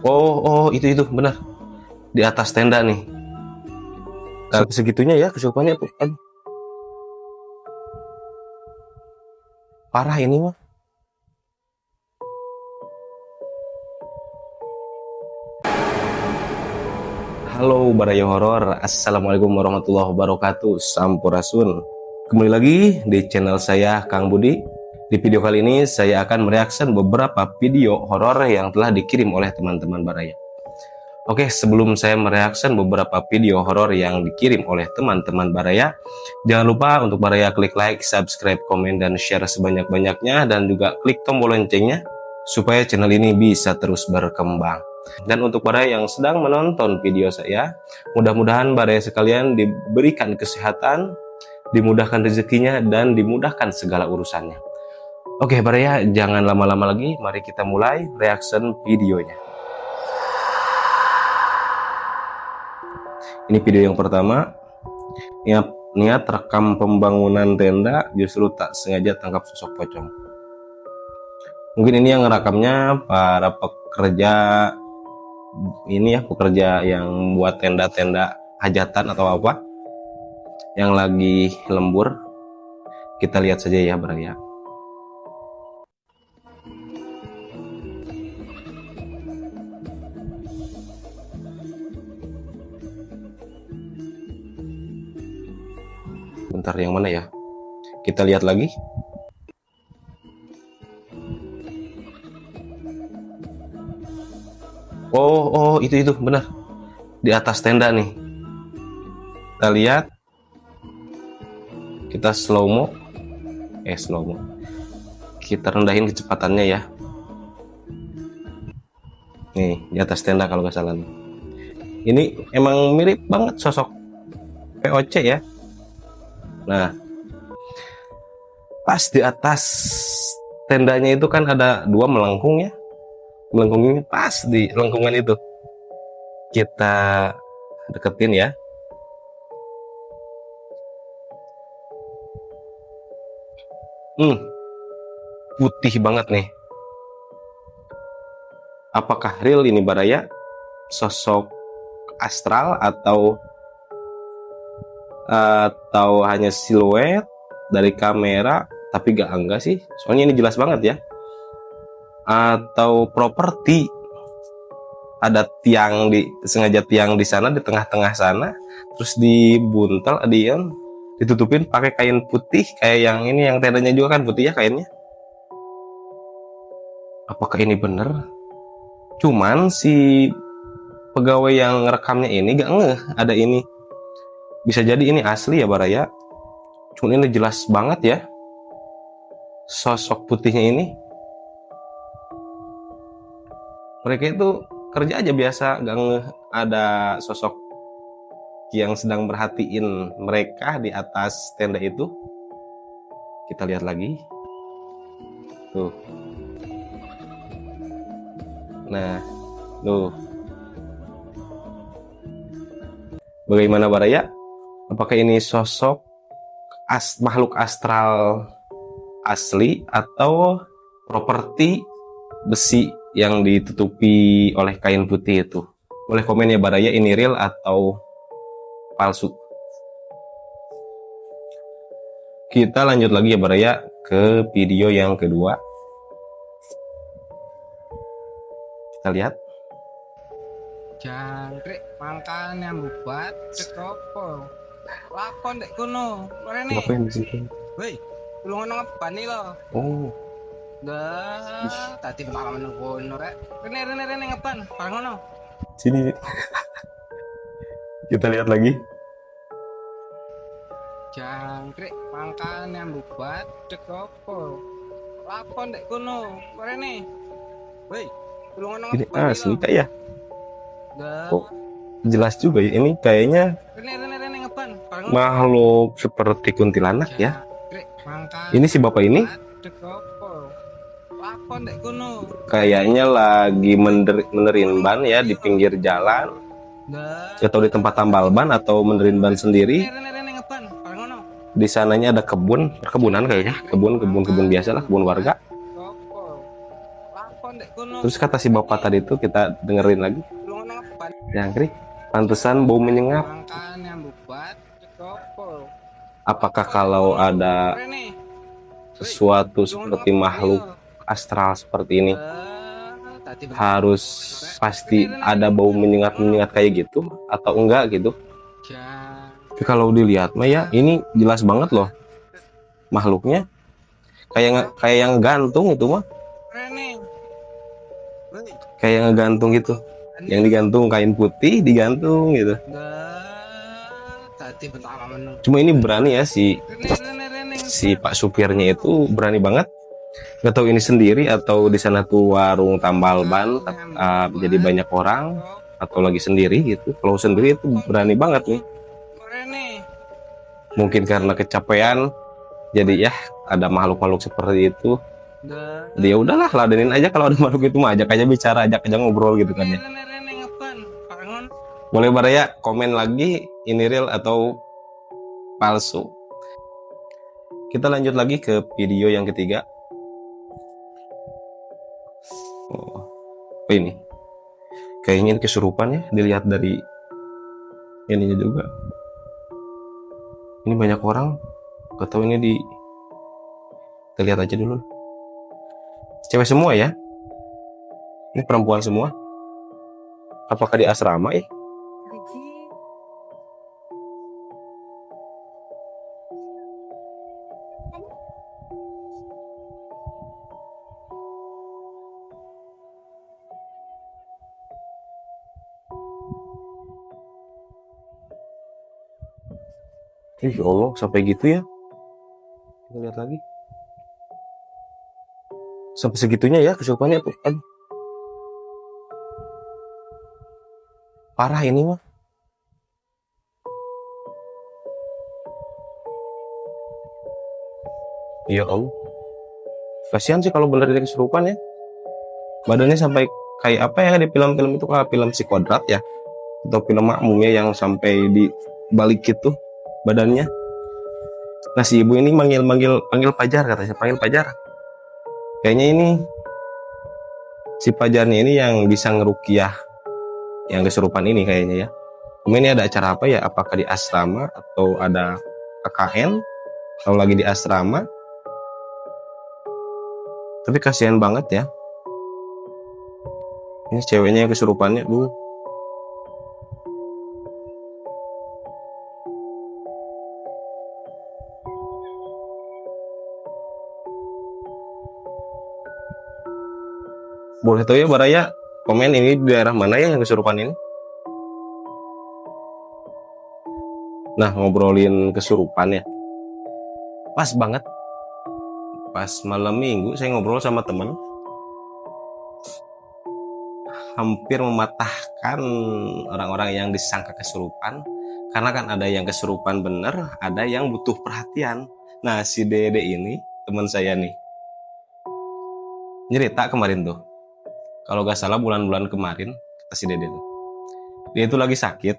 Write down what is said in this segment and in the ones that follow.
Oh, itu benar. Di atas tenda nih. Sampai segitunya ya kesurupannya tuh. Aduh, parah ini mah. Halo Baraya Horor, Assalamualaikum warahmatullahi wabarakatuh. Sampurasun. Kembali lagi di channel saya Kang Budi. Di video kali ini saya akan mereaction beberapa video horor yang telah dikirim oleh teman-teman Baraya. Oke, sebelum saya mereaction beberapa video horor yang dikirim oleh teman-teman Baraya, jangan lupa untuk Baraya klik like, subscribe, komen, dan share sebanyak-banyaknya, dan juga klik tombol loncengnya supaya channel ini bisa terus berkembang. Dan untuk Baraya yang sedang menonton video saya, mudah-mudahan Baraya sekalian diberikan kesehatan, dimudahkan rezekinya, dan dimudahkan segala urusannya. Oke Baraya, jangan lama-lama lagi, mari kita mulai reaction videonya. Ini video yang pertama. Niat rekam pembangunan tenda, justru tak sengaja tangkap sosok pocong. Mungkin ini yang ngerekamnya para pekerja ini ya, pekerja yang buat tenda-tenda hajatan atau apa yang lagi lembur. Kita lihat saja ya Baraya. Bentar, yang mana ya? Kita lihat lagi. Oh, itu benar. Di atas tenda nih. Kita lihat. Kita slow mo. Kita rendahin kecepatannya ya. Nih, di atas tenda kalau nggak salah nih. Ini emang mirip banget sosok POC ya. Nah, pas di atas tendanya itu kan ada dua melengkung ya. Melengkungnya pas di lengkungan itu. Kita deketin ya. Putih banget nih. Apakah real ini Baraya? Sosok astral atau hanya siluet dari kamera, tapi enggak sih, soalnya ini jelas banget ya. Atau properti, ada tiang sengaja tiang di sana, di tengah-tengah sana, terus dibuntel, ditutupin pakai kain putih kayak yang ini, yang tendanya juga kan putih ya kainnya. Apakah ini bener? Cuman si pegawai yang rekamnya ini gak ngeh ada ini. Bisa jadi ini asli ya Baraya. Cuma ini jelas banget ya sosok putihnya ini. Mereka itu kerja aja biasa, gak ngeh ada sosok yang sedang merhatiin mereka di atas tenda itu. Kita lihat lagi. Tuh. Nah, tuh. Bagaimana Baraya? Apakah ini sosok makhluk astral asli atau properti besi yang ditutupi oleh kain putih itu? Boleh komen ya Baraya, ini real atau palsu? Kita lanjut lagi ya Baraya ke video yang kedua. Kita lihat. Jangkrik mangkane buat cekopo. Lakon dek kuno, rene. Ngapain di situ? Woi, tulungan ngeban iki lho. Oh, Dah, tadi pengalaman kono rek. Rene ngeban, bareng ngono. sini. Kita lihat lagi. Jangkrik mangkane buat cekopo. Lakon dek kuno, rene. Woi, tulungan Ini ngeban iki asli lho. kayak ya. Dah. Oh, jelas juga ya. Ini kayaknya Rene ngeban, bareng ngono. makhluk seperti kuntilanak ya. Jangkrik mangkane. Ini si bapak ini Cekopo. Lakon dek kuno. kayaknya lagi menerin ban ya di pinggir jalan, Dah. atau di tempat tambal ban, atau menerin ban sendiri. Rene ngeban, bareng ngono. Di sananya ada perkebunan kayaknya, kebun biasa lah, kebun warga. Terus kata si bapak tadi itu, kita dengerin lagi. Jangkrik, pantesan bau menyengat. Apakah kalau ada sesuatu seperti makhluk astral seperti ini harus pasti ada bau menyengat-menyengat kayak gitu atau enggak gitu? Tapi kalau dilihat mah ya ini jelas banget loh makhluknya, kayak yang gantung itu mah, kayak ngegantung gitu, yang digantung kain putih digantung gitu. Cuma ini berani ya si pak supirnya itu berani banget. Gak tahu ini sendiri atau di sana tuh warung tambal ban, jadi banyak orang atau lagi sendiri gitu. Kalau sendiri itu berani banget nih. Mungkin karena kecapean, jadi ya ada makhluk-makhluk seperti itu. Dia udahlah ladenin aja, kalau ada makhluk itu mah ajak aja bicara, ajak aja ngobrol gitu kan ya. Boleh Baraya komen lagi ini real atau palsu. Kita lanjut lagi ke video yang ketiga. Oh, ini kayaknya kesurupan ya, dilihat dari ininya juga. Ini banyak orang, gak tahu ini kita lihat aja dulu. Cewek semua ya, ini perempuan semua. Apakah di asrama ya? Ya Allah, sampai gitu ya. Kita lihat lagi. Sampai segitunya ya kesurupannya tuh. Aduh. Parah ini mah. Ya Allah. Kasihan sih kalau bener dia kesurupan ya. Badannya sampai kayak apa ya di film-film itu, kayak film si Kodrat ya. Atau film Makmum ya, yang sampai dibalik gitu badannya. Nah si ibu ini panggil Pajar, katanya panggil Pajar. Kayaknya ini si Pajarnya ini yang bisa ngerukiah yang kesurupan ini kayaknya ya. Ini ada acara apa ya? Apakah di asrama atau ada KKN? Kalau lagi di asrama. Tapi kasihan banget ya. Ini ceweknya yang kesurupannya, Boleh tahu ya Baraya, komen ini di daerah mana ya yang kesurupan ini? Nah, ngobrolin kesurupan ya. Pas banget. Pas malam minggu saya ngobrol sama temen. Hampir mematahkan orang-orang yang disangka kesurupan. Karena kan ada yang kesurupan bener, ada yang butuh perhatian. Nah, si Dede ini, teman saya nih, cerita kemarin tuh. Kalau gak salah bulan-bulan kemarin, kata si Dede tuh, dia itu lagi sakit.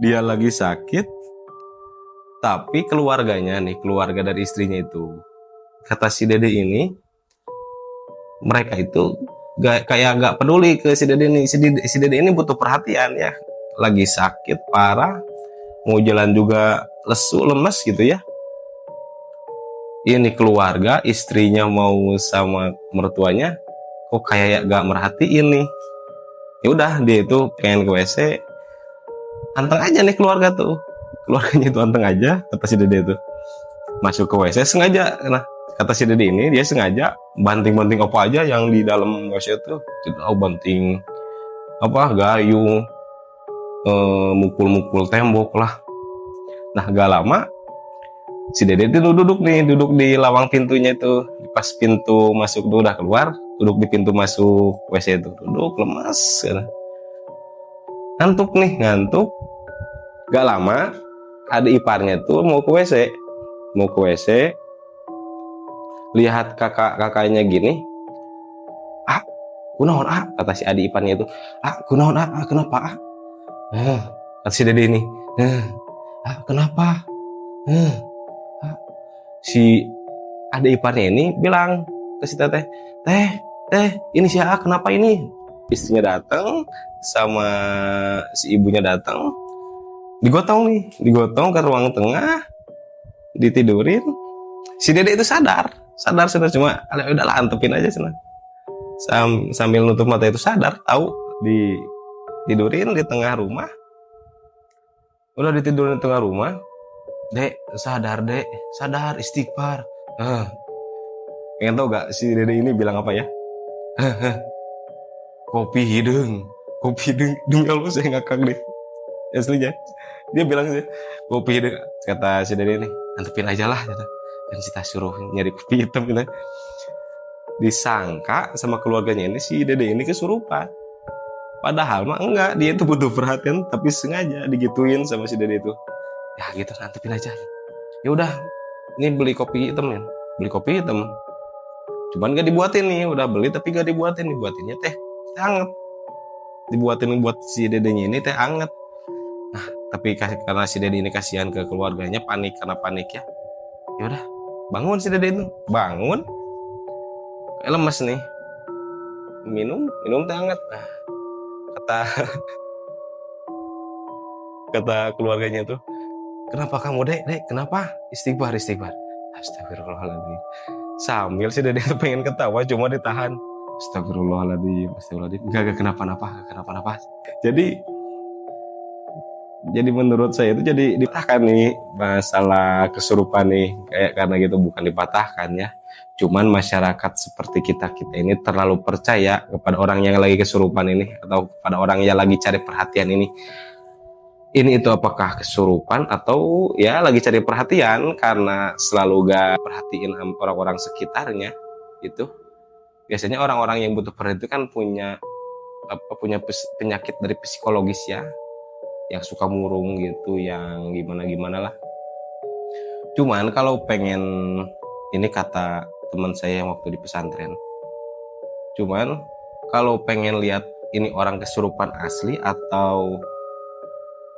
Dia lagi sakit, tapi keluarganya nih, keluarga dari istrinya itu, kata si Dede ini, mereka itu gak peduli ke si Dede ini. Si Dede ini butuh perhatian ya, lagi sakit parah, mau jalan juga lesu, lemes gitu ya. Ini keluarga, istrinya mau sama mertuanya, kok kayak gak merhatiin nih. Ya udah, dia itu pengen ke WC, anteng aja nih keluarga tuh. Keluarganya itu anteng aja, kata si Dede itu. Masuk ke WC sengaja. Nah, kata si Dede ini, dia sengaja banting-banting apa aja yang di dalam WC itu. Banting apa, gayung, mukul-mukul tembok lah. Nah, gak lama si Dede itu duduk di lawang pintunya itu. Pas pintu masuk tuh udah keluar, duduk di pintu masuk WC itu, duduk lemas. Ngantuk. Gak lama ada iparnya tuh mau ke WC, lihat kakaknya gini. Kunaon kata si adik iparnya itu. Kunaon kenapa kata si Dede ini. Kenapa? Si adik iparnya ini bilang ke si teteh, teh ini si A kenapa ini? Istrinya datang sama si ibunya datang, digotong ke ruang tengah, ditidurin. Si dede itu sadar cuma udahlah antepin aja sana. Sambil nutup mata itu sadar, tahu ditidurin di tengah rumah. Udah ditidurin di tengah rumah, dek sadar istighfar. Pengen tau gak si dede ini bilang apa ya? Kopi hidung demi Allah saya ngakak deh aslinya. Dia bilang sih kopi hidung, kata si dede ini antepin aja lah gitu. Dan kita suruh nyari kopi hitam gitu. Disangka sama keluarganya ini si dede ini kesurupan, padahal mah enggak, dia itu butuh perhatian tapi sengaja digituin sama si dede itu. Ya gitu, antepin aja. Ya udah, ini beli kopi hitam ya, cuman gak dibuatin nih, udah beli tapi gak dibuatinnya teh hangat, dibuatin buat si dedenya ini teh hangat. Nah tapi karena si dede ini kasihan ke keluarganya, panik ya udah bangun si dede itu, lemes nih, minum teh hangat. Nah, kata keluarganya tuh, kenapa kamu dek kenapa? Istighfar astagfirullahaladzim. Sambil si dede itu pengen ketawa cuma ditahan. Astagfirullahaladzim gak kenapa-napa. Jadi menurut saya itu jadi dipatahkan nih masalah kesurupan nih, kayak karena gitu bukan dipatahkan ya. Cuman masyarakat seperti kita ini terlalu percaya kepada orang yang lagi kesurupan ini, atau pada orang yang lagi cari perhatian ini. Ini itu apakah kesurupan atau ya lagi cari perhatian karena selalu gak perhatiin orang-orang sekitarnya itu. Biasanya orang-orang yang butuh perhatian itu kan punya penyakit dari psikologis ya, yang suka murung gitu, yang gimana lah. Cuman kalau pengen, ini kata teman saya yang waktu di pesantren, cuman kalau pengen lihat ini orang kesurupan asli atau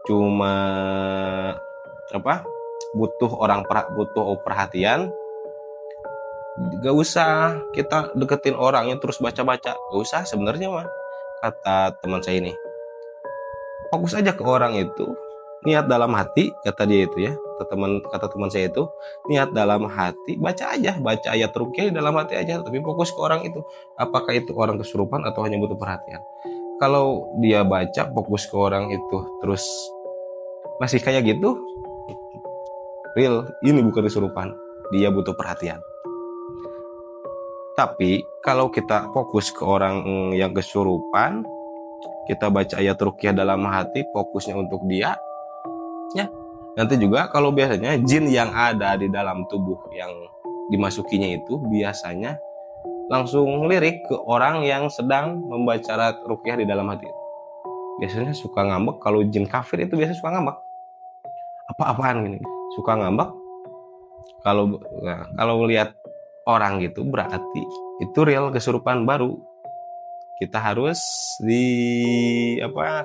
cuma butuh perhatian, gak usah kita deketin orangnya terus baca-baca, gak usah sebenarnya mah. Kata teman saya ini, fokus aja ke orang itu, niat dalam hati, kata dia itu ya, kata teman saya itu, niat dalam hati, baca ayat ruqyah dalam hati aja, tapi fokus ke orang itu, apakah itu orang kesurupan atau hanya butuh perhatian. Kalau dia baca fokus ke orang itu terus masih kayak gitu, real ini bukan kesurupan, dia butuh perhatian. Tapi kalau kita fokus ke orang yang kesurupan, kita baca ayat ruqyah dalam hati, fokusnya untuk dia ya, nanti juga kalau biasanya jin yang ada di dalam tubuh yang dimasukinya itu biasanya langsung lirik ke orang yang sedang membaca ayat ruqyah di dalam hati. Biasanya suka ngambek, kalau jin kafir itu biasanya suka ngambek, apa-apaan gini, suka ngambek. Kalau lihat orang gitu berarti itu real kesurupan baru. Kita harus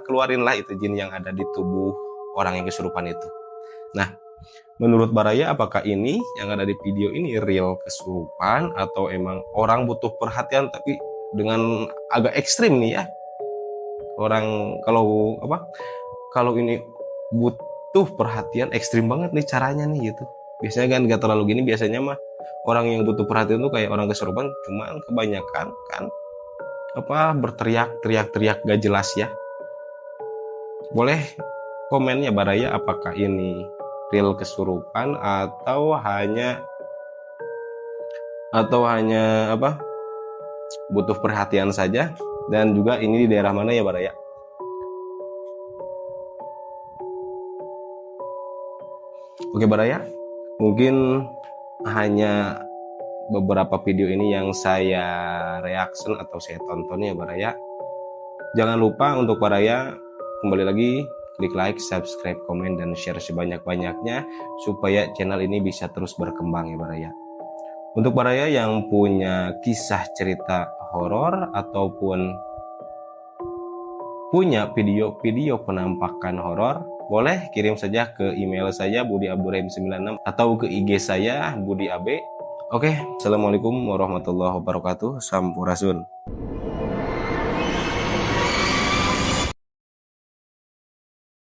keluarin lah itu jin yang ada di tubuh orang yang kesurupan itu. Nah, menurut Baraya, apakah ini yang ada di video ini real kesurupan atau emang orang butuh perhatian tapi dengan agak ekstrim nih ya? Orang kalau ini butuh perhatian ekstrim banget nih caranya nih gitu. Biasanya kan gak terlalu gini, biasanya mah orang yang butuh perhatian tuh kayak orang kesurupan, cuman kebanyakan kan berteriak gak jelas ya. Boleh komennya Baraya, apakah ini real kesurupan atau hanya butuh perhatian saja, dan juga ini di daerah mana ya Baraya? Oke Baraya, mungkin hanya beberapa video ini yang saya reaction atau saya tonton ya Baraya. Jangan lupa untuk Baraya kembali lagi klik like, subscribe, komen, dan share sebanyak-banyaknya supaya channel ini bisa terus berkembang ya Baraya. Untuk Baraya yang punya kisah cerita horor ataupun punya video-video penampakan horor, boleh kirim saja ke email saya budiabdurrahim96 atau ke IG saya budiab. Oke, assalamualaikum warahmatullahi wabarakatuh. Sampurasun.